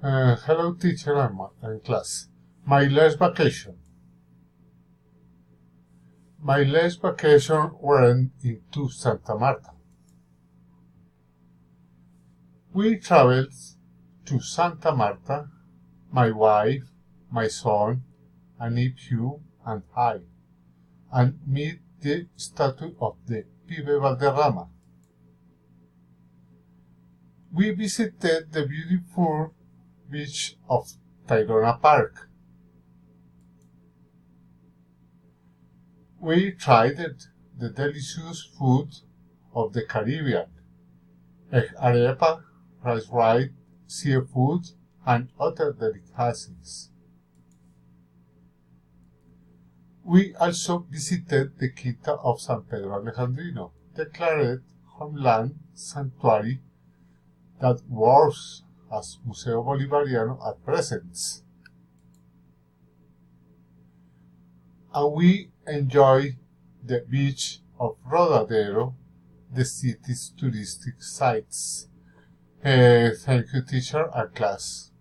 Hello, teacher and class. My last vacation. My last vacation went into Santa Marta. We traveled to Santa Marta, my wife, my son, a nephew, and I, and meet the statue of the Pibe Valderrama. We visited the beautiful beach of Tayrona Park. We tried the delicious food of the Caribbean, egg arepa, rice, seafood, and other delicacies. We also visited the Quinta of San Pedro Alejandrino, declared homeland sanctuary that works as Museo Bolivariano at present. And we enjoyed the beach of Rodadero, the city's touristic sites. Thank you, teacher and class.